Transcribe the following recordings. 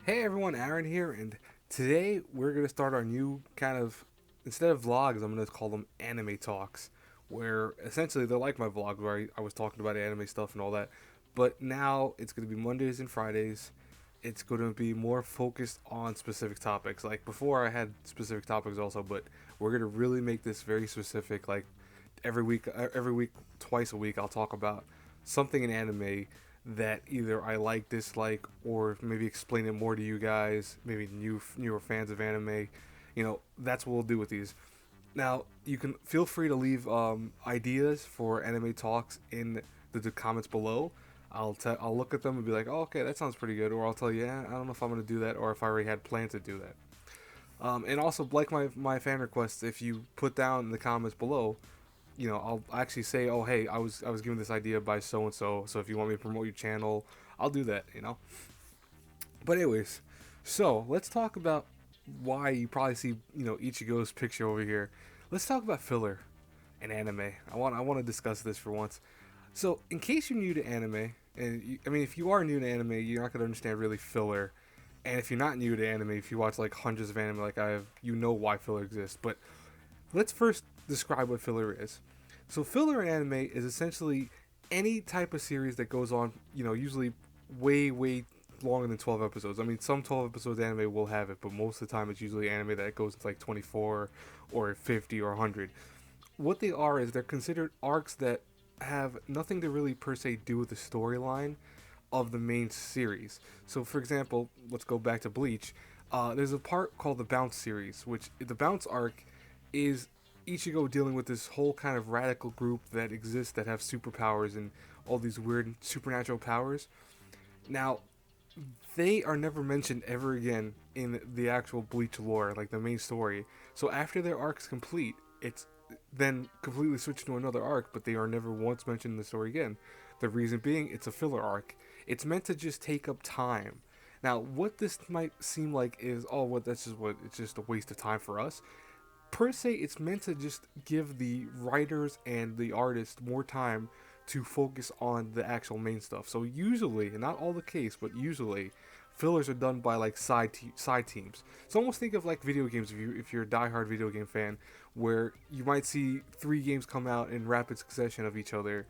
Hey everyone, Aaron here, and today we're going to start our new kind of, instead of vlogs, I'm going to call them anime talks, where essentially they're like my vlog where I was talking about anime stuff and all that, but now it's going to be Mondays and Fridays. It's going to be more focused on specific topics. Like before, I had specific topics also, but we're going to really make this very specific. Like every week, twice a week, I'll talk about something in anime that either I like, dislike, or maybe explain it more to you guys, maybe newer fans of anime. That's what we'll do with these. Now, you can feel free to leave ideas for anime talks in the comments below. I'll look at them and be like, oh, okay, that sounds pretty good, or I'll tell you, yeah, I don't know if I'm gonna do that, or if I already had planned to do that. And also, like my fan requests, if you put down in the comments below, I'll actually say, oh, hey, I was given this idea by so and so. So if you want me to promote your channel, I'll do that. But anyways, so let's talk about why you probably see Ichigo's picture over here. Let's talk about filler in anime. I want to discuss this for once. So in case you're new to anime, and I mean if you are new to anime, you're not gonna understand really filler. And if you're not new to anime, if you watch like hundreds of anime like I have, you know why filler exists. But let's first describe what filler is. So filler in anime is essentially any type of series that goes on, usually way longer than 12 episodes. I mean, some 12 episodes anime will have it, but most of the time it's usually anime that goes into like 24 or 50 or 100. What they are is they're considered arcs that have nothing to really per se do with the storyline of the main series. So, for example, let's go back to Bleach. There's a part called the Bounce series, which the Bounce arc is Ichigo dealing with this whole kind of radical group that exists that have superpowers and all these weird supernatural powers. Now, they are never mentioned ever again in the actual Bleach lore, like the main story. So after their arc's complete, it's then completely switched to another arc, but they are never once mentioned in the story again. The reason being, it's a filler arc. It's meant to just take up time. Now, what this might seem like is, oh, what that's just what it's just a waste of time for us. Per se, it's meant to just give the writers and the artists more time to focus on the actual main stuff. So usually, and not all the case, but usually, fillers are done by like side teams. So almost think of like video games if you're a diehard video game fan, where you might see three games come out in rapid succession of each other.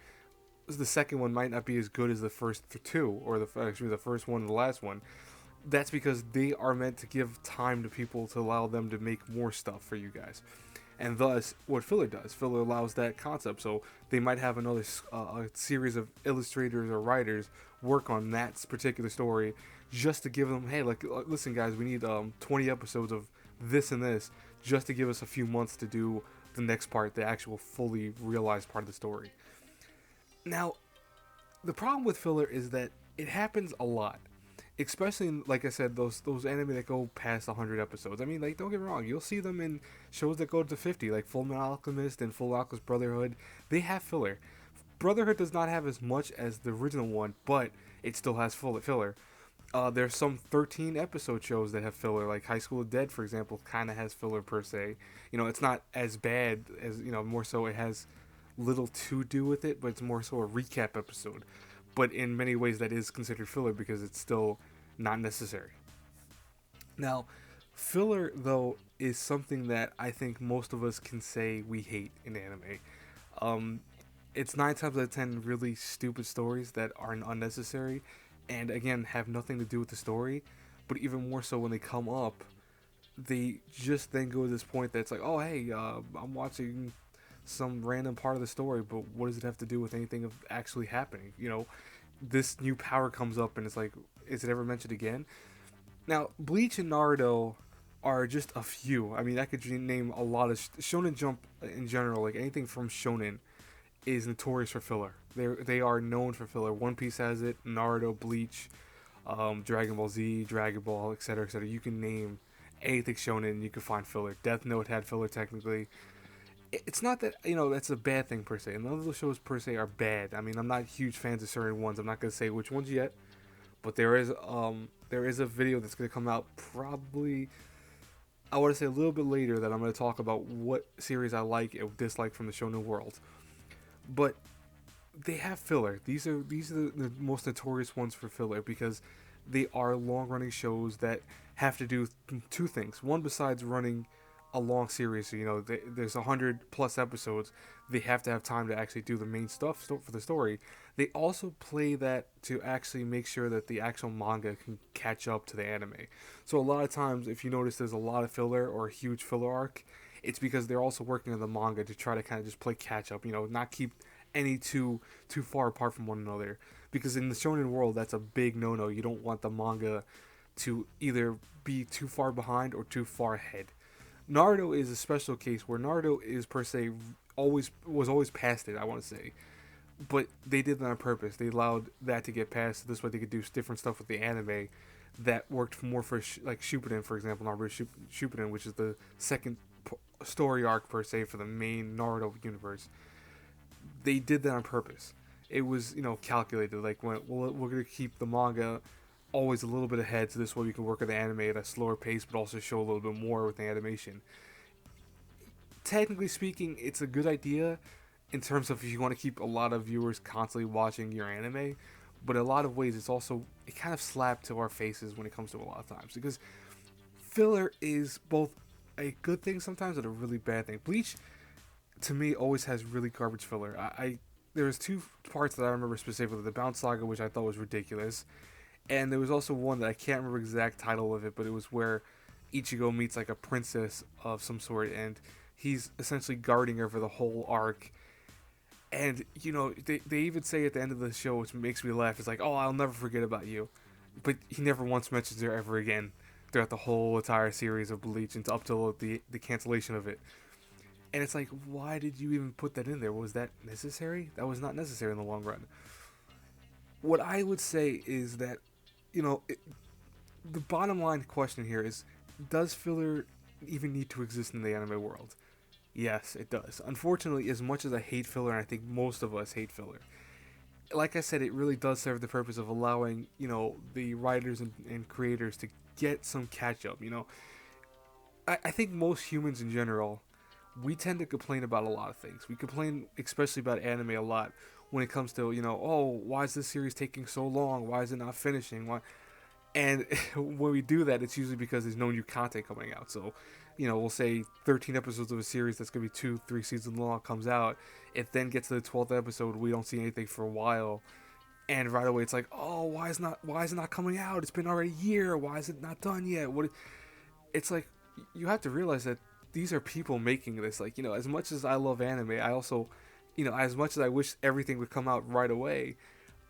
The second one might not be as good as the first two, or the first one and the last one. That's because they are meant to give time to people to allow them to make more stuff for you guys. And thus, what filler does, filler allows that concept. So they might have another a series of illustrators or writers work on that particular story, just to give them, hey, like, listen, guys, we need 20 episodes of this and this, just to give us a few months to do the next part, the actual fully realized part of the story. Now, the problem with filler is that it happens a lot, especially in, like I said, those anime that go past 100 episodes. I mean, like, don't get me wrong, you'll see them in shows that go to 50, like Full Metal Alchemist and Full Alchemist Brotherhood. They have filler. Brotherhood does not have as much as the original one, but it still has full filler. There's some 13 episode shows that have filler, like High School of Dead, for example, kind of has filler per se. It's not as bad as, more so it has little to do with it, but it's more so a recap episode. But in many ways, that is considered filler because it's still not necessary. Now, filler, though, is something that I think most of us can say we hate in anime. Um, it's 9 times out of 10 really stupid stories that are unnecessary and, again, have nothing to do with the story. But even more so when they come up, they just then go to this point that's like, oh, hey, I'm watching some random part of the story, but what does it have to do with anything of actually happening? This new power comes up and it's like, is it ever mentioned again? Now, Bleach and Naruto are just a few. I mean, I could name a lot of Shonen Jump in general. Like anything from Shonen is notorious for filler. They are known for filler. One Piece has it. Naruto, Bleach, Dragon Ball Z, Dragon Ball, etc., etc. You can name anything Shonen, you can find filler. Death Note had filler technically. It's not that that's a bad thing per se. None of those shows per se are bad. I mean, I'm not huge fans of certain ones. I'm not gonna say which ones yet, but there is a video that's gonna come out probably, I want to say, a little bit later, that I'm gonna talk about what series I like and dislike from the shonen world. But they have filler. These are the most notorious ones for filler because they are long running shows that have to do two things. One, besides running a long series, there's 100 plus episodes, they have to have time to actually do the main stuff for the story. They also play that to actually make sure that the actual manga can catch up to the anime. So a lot of times, if you notice there's a lot of filler or a huge filler arc, it's because they're also working on the manga to try to kind of just play catch up, not keep any too far apart from one another. Because in the shonen world, that's a big no-no. You don't want the manga to either be too far behind or too far ahead. Naruto is a special case where Naruto is per se always past it, I want to say, but they did that on purpose. They allowed that to get past. This way, they could do different stuff with the anime that worked more for like Shippuden, for example, Naruto Shippuden, which is the second story arc per se for the main Naruto universe. They did that on purpose. It was calculated. Like we're gonna keep the manga always a little bit ahead, so this way we can work with the anime at a slower pace, but also show a little bit more with the animation. Technically speaking, it's a good idea in terms of if you want to keep a lot of viewers constantly watching your anime, but in a lot of ways it kind of slapped to our faces when it comes to a lot of times, because filler is both a good thing sometimes and a really bad thing. Bleach to me always has really garbage filler. I there was two parts that I remember specifically: the Bounce Saga, which I thought was ridiculous, and there was also one that I can't remember the exact title of it, but it was where Ichigo meets like a princess of some sort, and he's essentially guarding her for the whole arc. And they even say at the end of the show, which makes me laugh, it's like, "Oh, I'll never forget about you," but he never once mentions her ever again throughout the whole entire series of Bleach and up till the cancellation of it. And it's like, why did you even put that in there? Was that necessary? That was not necessary in the long run. What I would say is that, the bottom line question here is, does filler even need to exist in the anime world? Yes, it does. Unfortunately, as much as I hate filler, and I think most of us hate filler, like I said, it really does serve the purpose of allowing, the writers and creators to get some catch up. I think most humans in general, we tend to complain about a lot of things. We complain, especially about anime, a lot when it comes to, oh, why is this series taking so long? Why is it not finishing? Why? And when we do that, it's usually because there's no new content coming out. So, we'll say 13 episodes of a series that's going to be 2-3 seasons long comes out. It then gets to the 12th episode. We don't see anything for a while. And right away, it's like, oh, why is it not coming out? It's been already a year. Why is it not done yet? It's like, you have to realize that these are people making this. Like, as much as I love anime, I also, as much as I wish everything would come out right away,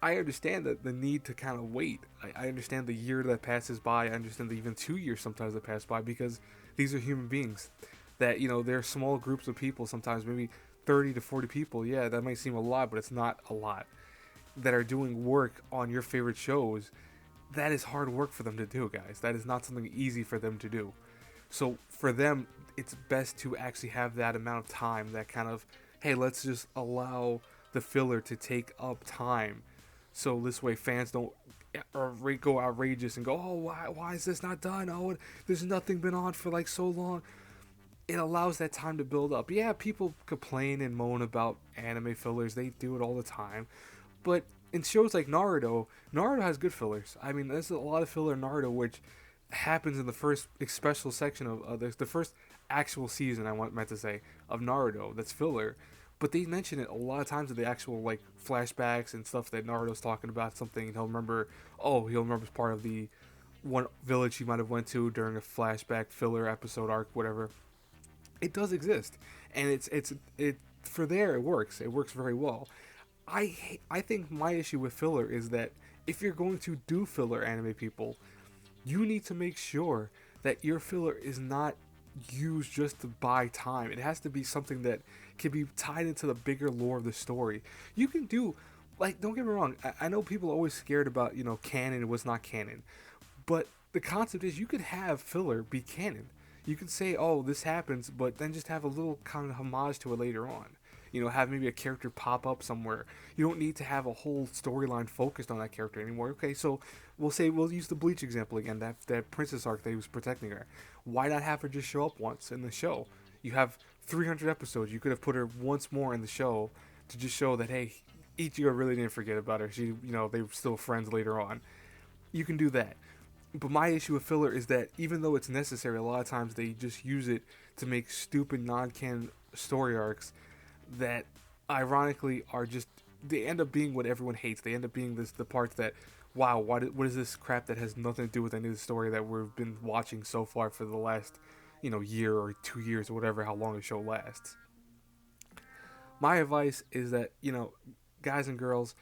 I understand that the need to kind of wait. I understand the year that passes by. I understand the even 2 years sometimes that pass by, because these are human beings. That, they're small groups of people, sometimes maybe 30 to 40 people. Yeah, that might seem a lot, but it's not a lot. That are doing work on your favorite shows. That is hard work for them to do, guys. That is not something easy for them to do. So for them, it's best to actually have that amount of time, that kind of, hey, let's just allow the filler to take up time. So this way fans don't go outrageous and go, oh, why is this not done? Oh, there's nothing been on for like so long. It allows that time to build up. Yeah, people complain and moan about anime fillers. They do it all the time. But in shows like Naruto has good fillers. I mean, there's a lot of filler in Naruto, which happens in the first special section of the first actual season, meant to say, of Naruto, that's filler. But they mention it a lot of times in the actual like flashbacks and stuff that Naruto's talking about something, and he'll remember as part of the one village he might have went to during a flashback filler episode arc, whatever. It does exist, and it for there it works. It works very well. I think my issue with filler is that if you're going to do filler, anime people, you need to make sure that your filler is not used just to buy time. It has to be something that can be tied into the bigger lore of the story. You can do, like, don't get me wrong, I know people are always scared about, canon and what's not canon. But the concept is you could have filler be canon. You can say, oh, this happens, but then just have a little kind of homage to it later on. Have maybe a character pop up somewhere. You don't need to have a whole storyline focused on that character anymore. Okay, so we'll use the Bleach example again, that princess arc that he was protecting her. Why not have her just show up once in the show? You have 300 episodes. You could have put her once more in the show to just show that, hey, Ichigo really didn't forget about her. They were still friends later on. you can do that. But my issue with filler is that even though it's necessary, a lot of times they just use it to make stupid non-canon story arcs that ironically are just, they end up being what everyone hates. They end up being the parts that, wow, what is this crap that has nothing to do with any of the story that we've been watching so far for the last, year or 2 years or whatever, how long the show lasts. My advice is that, guys and girls,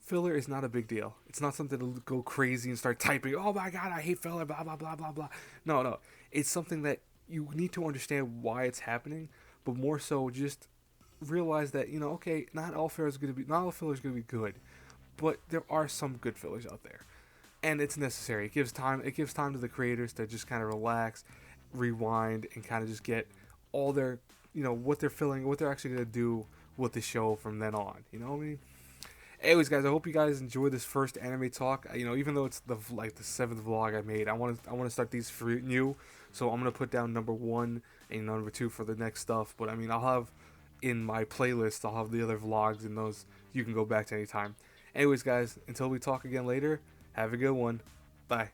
filler is not a big deal. It's not something to go crazy and start typing, oh my god, I hate filler, blah, blah, blah, blah, blah. No, no. It's something that you need to understand why it's happening, but more so just realize that, okay, not all filler is gonna be good, but there are some good fillers out there. And it's necessary. It gives time to the creators to just kind of relax, rewind, and kind of just get all their, what they're filling, what they're actually gonna do with the show from then on. You know what I mean? Anyways, guys, I hope you guys enjoyed this first anime talk. Even though it's the seventh vlog I made, I want to start these for new. So I'm gonna put down number one and number two for the next stuff. But I mean, I'll have in my playlist, I'll have the other vlogs, and those you can go back to anytime. Anyways, guys, until we talk again later, have a good one. Bye.